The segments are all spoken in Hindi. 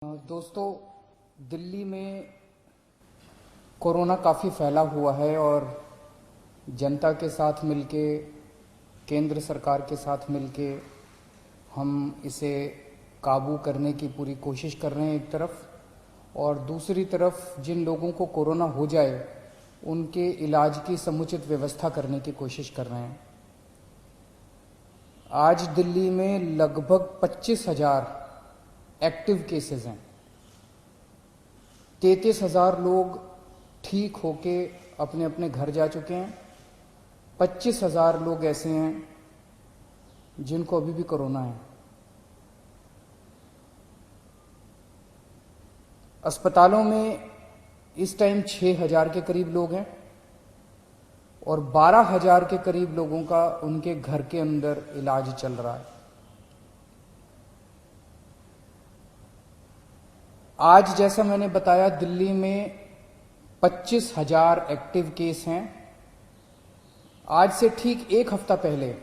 दोस्तों, दिल्ली में कोरोना काफ़ी फैला हुआ है और जनता के साथ मिलके, केंद्र सरकार के साथ मिलके हम इसे काबू करने की पूरी कोशिश कर रहे हैं एक तरफ, और दूसरी तरफ जिन लोगों को कोरोना हो जाए उनके इलाज की समुचित व्यवस्था करने की कोशिश कर रहे हैं। आज दिल्ली में लगभग 25,000 एक्टिव केसेस हैं। 33,000 लोग ठीक होके अपने अपने घर जा चुके हैं। 25,000 लोग ऐसे हैं जिनको अभी भी कोरोना है। अस्पतालों में इस टाइम 6,000 के करीब लोग हैं और 12,000 के करीब लोगों का उनके घर के अंदर इलाज चल रहा है। आज जैसा मैंने बताया, दिल्ली में 25,000 एक्टिव केस हैं। आज से ठीक एक हफ्ता पहले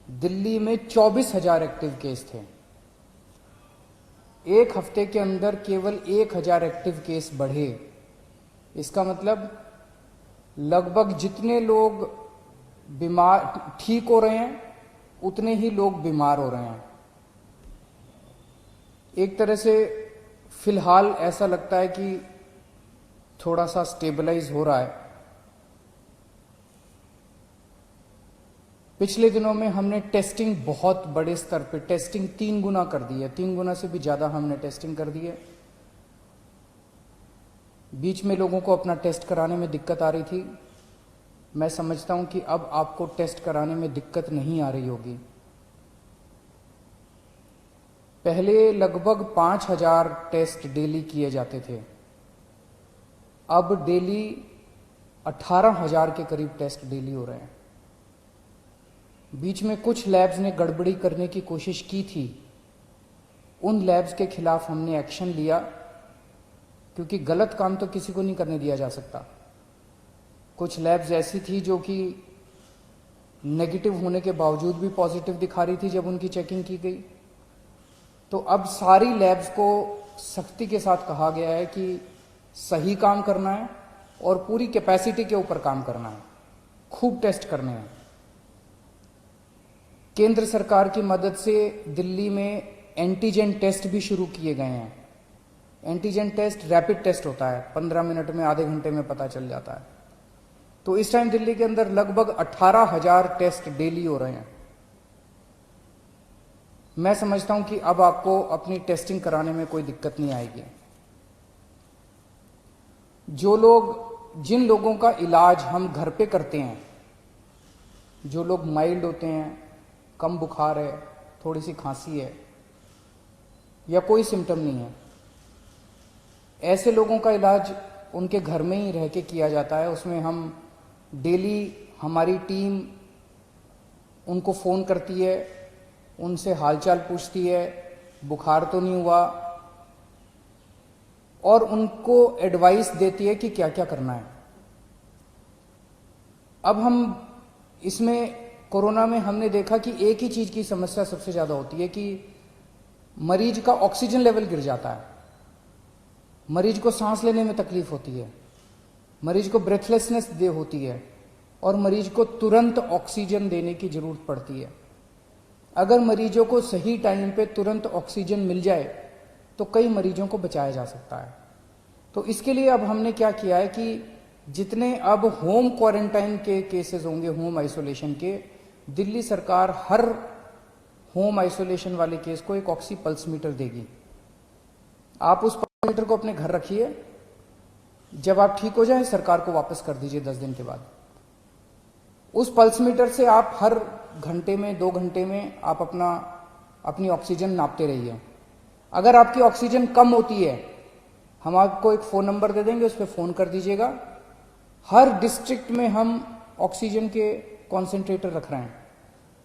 दिल्ली में 24,000 एक्टिव केस थे। एक हफ्ते के अंदर केवल 1,000 एक्टिव केस बढ़े। इसका मतलब लगभग जितने लोग बीमार ठीक हो रहे हैं उतने ही लोग बीमार हो रहे हैं। एक तरह से फिलहाल ऐसा लगता है कि थोड़ा सा स्टेबलाइज हो रहा है। पिछले दिनों में हमने टेस्टिंग बहुत बड़े स्तर पे टेस्टिंग 3 गुना कर दी है। 3 गुना से भी ज्यादा हमने टेस्टिंग कर दी है। बीच में लोगों को अपना टेस्ट कराने में दिक्कत आ रही थी। मैं समझता हूं कि अब आपको टेस्ट कराने में दिक्कत नहीं आ रही होगी। पहले लगभग 5,000 टेस्ट डेली किए जाते थे, अब डेली 18,000 के करीब टेस्ट डेली हो रहे हैं। बीच में कुछ लैब्स ने गड़बड़ी करने की कोशिश की थी। उन लैब्स के खिलाफ हमने एक्शन लिया, क्योंकि गलत काम तो किसी को नहीं करने दिया जा सकता। कुछ लैब्स ऐसी थी जो कि नेगेटिव होने के बावजूद भी पॉजिटिव दिखा रही थी जब उनकी चेकिंग की गई। तो अब सारी लैब्स को सख्ती के साथ कहा गया है कि सही काम करना है और पूरी कैपेसिटी के ऊपर काम करना है, खूब टेस्ट करने हैं। केंद्र सरकार की मदद से दिल्ली में एंटीजन टेस्ट भी शुरू किए गए हैं। एंटीजन टेस्ट रैपिड टेस्ट होता है, 15 मिनट में, आधे घंटे में पता चल जाता है। तो इस टाइम दिल्ली के अंदर लगभग 18,000 टेस्ट डेली हो रहे हैं। मैं समझता हूं कि अब आपको अपनी टेस्टिंग कराने में कोई दिक्कत नहीं आएगी। जिन लोगों का इलाज हम घर पे करते हैं, जो लोग माइल्ड होते हैं, कम बुखार है, थोड़ी सी खांसी है या कोई सिम्टम नहीं है, ऐसे लोगों का इलाज उनके घर में ही रह के किया जाता है। उसमें हम डेली, हमारी टीम उनको फोन करती है, उनसे हालचाल पूछती है, बुखार तो नहीं हुआ, और उनको एडवाइस देती है कि क्या क्या करना है। अब हम इसमें कोरोना में हमने देखा कि एक ही चीज की समस्या सबसे ज्यादा होती है कि मरीज का ऑक्सीजन लेवल गिर जाता है, मरीज को सांस लेने में तकलीफ होती है, मरीज को ब्रेथलेसनेस होती है और मरीज को तुरंत ऑक्सीजन देने की जरूरत पड़ती है। अगर मरीजों को सही टाइम पे तुरंत ऑक्सीजन मिल जाए तो कई मरीजों को बचाया जा सकता है। तो इसके लिए अब हमने क्या किया है कि जितने अब होम क्वारंटाइन के केसेस होंगे, होम आइसोलेशन के, दिल्ली सरकार हर होम आइसोलेशन वाले केस को एक ऑक्सी पल्स मीटर देगी। आप उस पल्स मीटर को अपने घर रखिए, जब आप ठीक हो जाए सरकार को वापस कर दीजिए 10 दिन के बाद। उस पल्स मीटर से आप हर घंटे में, 2 घंटे में आप अपनी ऑक्सीजन नापते रहिए। अगर आपकी ऑक्सीजन कम होती है, हम आपको एक फोन नंबर दे देंगे, उस पर फोन कर दीजिएगा। हर डिस्ट्रिक्ट में हम ऑक्सीजन के कॉन्सेंट्रेटर रख रहे हैं।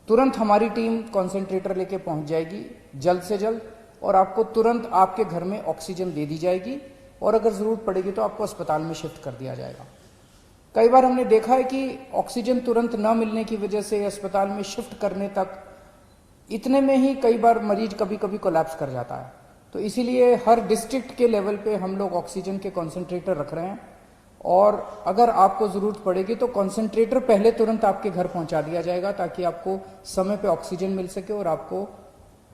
तुरंत हमारी टीम कॉन्सेंट्रेटर लेके पहुंच जाएगी जल्द से जल्द, और आपको तुरंत आपके घर में ऑक्सीजन दे दी जाएगी, और अगर जरूरत पड़ेगी तो आपको अस्पताल में शिफ्ट कर दिया जाएगा। कई बार हमने देखा है कि ऑक्सीजन तुरंत न मिलने की वजह से अस्पताल में शिफ्ट करने तक इतने में ही कई बार मरीज कभी कभी कोलैप्स कर जाता है। तो इसीलिए हर डिस्ट्रिक्ट के लेवल पे हम लोग ऑक्सीजन के कॉन्सेंट्रेटर रख रहे हैं, और अगर आपको जरूरत पड़ेगी तो कॉन्सेंट्रेटर पहले तुरंत आपके घर पहुंचा दिया जाएगा, ताकि आपको समय पे ऑक्सीजन मिल सके और आपको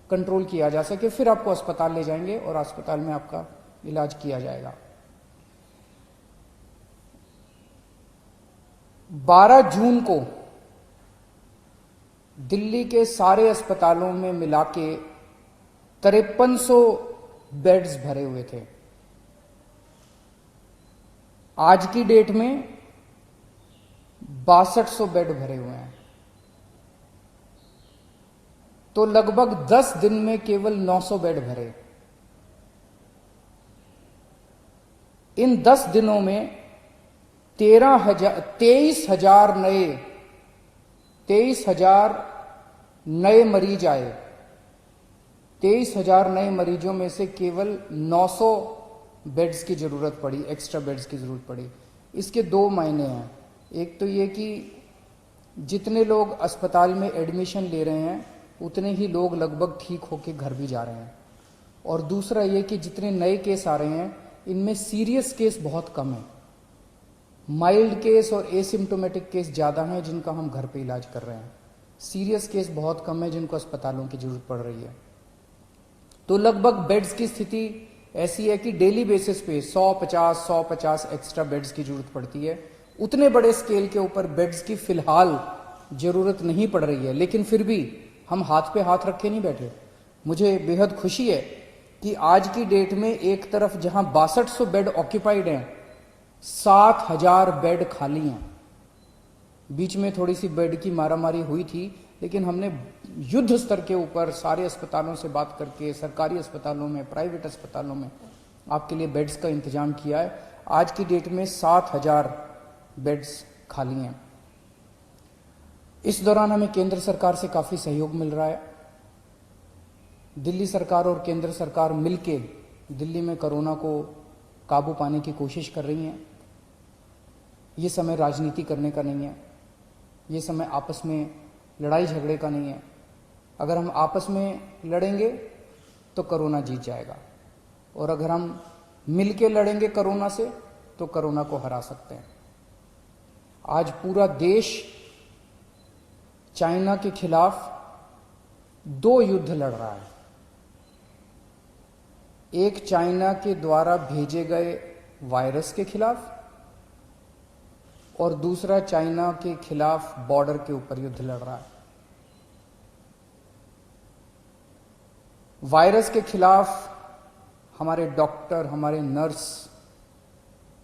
कंट्रोल किया जा सके। फिर आपको अस्पताल ले जाएंगे और अस्पताल में आपका इलाज किया जाएगा। 12 जून को दिल्ली के सारे अस्पतालों में मिला के 5300 बेड्स भरे हुए थे। आज की डेट में 6200 बेड भरे हुए हैं। तो लगभग 10 दिन में केवल 900 बेड भरे। इन 10 दिनों में 23,000 नए मरीज आए। 23,000 नए मरीजों में से केवल 900 बेड्स की जरूरत पड़ी, एक्स्ट्रा बेड्स की जरूरत पड़ी। इसके दो मायने हैं। एक तो ये कि जितने लोग अस्पताल में एडमिशन ले रहे हैं उतने ही लोग लगभग ठीक होकर घर भी जा रहे हैं, और दूसरा ये कि जितने नए केस आ रहे हैं इनमें सीरियस केस बहुत कम है। माइल्ड केस और एसिम्टोमेटिक केस ज्यादा हैं जिनका हम घर पे इलाज कर रहे हैं। सीरियस केस बहुत कम है जिनको अस्पतालों की जरूरत पड़ रही है। तो लगभग बेड्स की स्थिति ऐसी है कि डेली बेसिस पे 150 एक्स्ट्रा बेड्स की जरूरत पड़ती है। उतने बड़े स्केल के ऊपर बेड्स की फिलहाल जरूरत नहीं पड़ रही है, लेकिन फिर भी हम हाथ पे हाथ रखे नहीं बैठे। मुझे बेहद खुशी है कि आज की डेट में एक तरफ जहां 6200 बेड ऑक्यूपाइड हैं, 7000 बेड खाली हैं। बीच में थोड़ी सी बेड की मारामारी हुई थी, लेकिन हमने युद्ध स्तर के ऊपर सारे अस्पतालों से बात करके सरकारी अस्पतालों में, प्राइवेट अस्पतालों में आपके लिए बेड्स का इंतजाम किया है। आज की डेट में 7000 बेड्स खाली हैं। इस दौरान हमें केंद्र सरकार से काफी सहयोग मिल रहा है। दिल्ली सरकार और केंद्र सरकार मिलके दिल्ली में कोरोना को काबू पाने की कोशिश कर रही हैं। ये समय राजनीति करने का नहीं है, ये समय आपस में लड़ाई झगड़े का नहीं है। अगर हम आपस में लड़ेंगे तो कोरोना जीत जाएगा, और अगर हम मिलके लड़ेंगे कोरोना से तो कोरोना को हरा सकते हैं। आज पूरा देश चाइना के खिलाफ 2 युद्ध लड़ रहा है। एक चाइना के द्वारा भेजे गए वायरस के खिलाफ, और दूसरा चाइना के खिलाफ बॉर्डर के ऊपर युद्ध लड़ रहा है। वायरस के खिलाफ हमारे डॉक्टर, हमारे नर्स,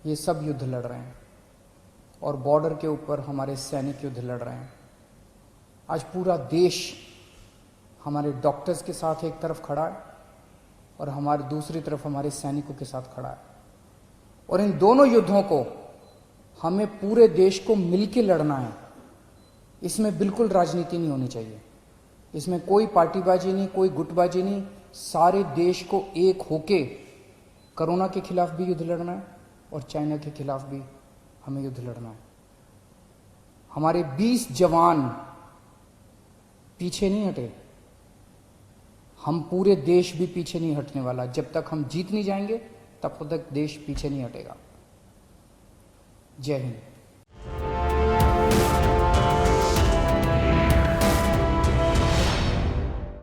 ये सब युद्ध लड़ रहे हैं, और बॉर्डर के ऊपर हमारे सैनिक युद्ध लड़ रहे हैं। आज पूरा देश हमारे डॉक्टर्स के साथ एक तरफ खड़ा है और हमारे दूसरी तरफ हमारे सैनिकों के साथ खड़ा है, और इन दोनों युद्धों को हमें पूरे देश को मिलकर लड़ना है। इसमें बिल्कुल राजनीति नहीं होनी चाहिए, इसमें कोई पार्टीबाजी नहीं, कोई गुटबाजी नहीं। सारे देश को एक होके कोरोना के खिलाफ भी युद्ध लड़ना है और चाइना के खिलाफ भी हमें युद्ध लड़ना है। हमारे 20 जवान पीछे नहीं हटे, हम पूरे देश भी पीछे नहीं हटने वाला। जब तक हम जीत नहीं जाएंगे तब तक देश पीछे नहीं हटेगा। जय हिंद।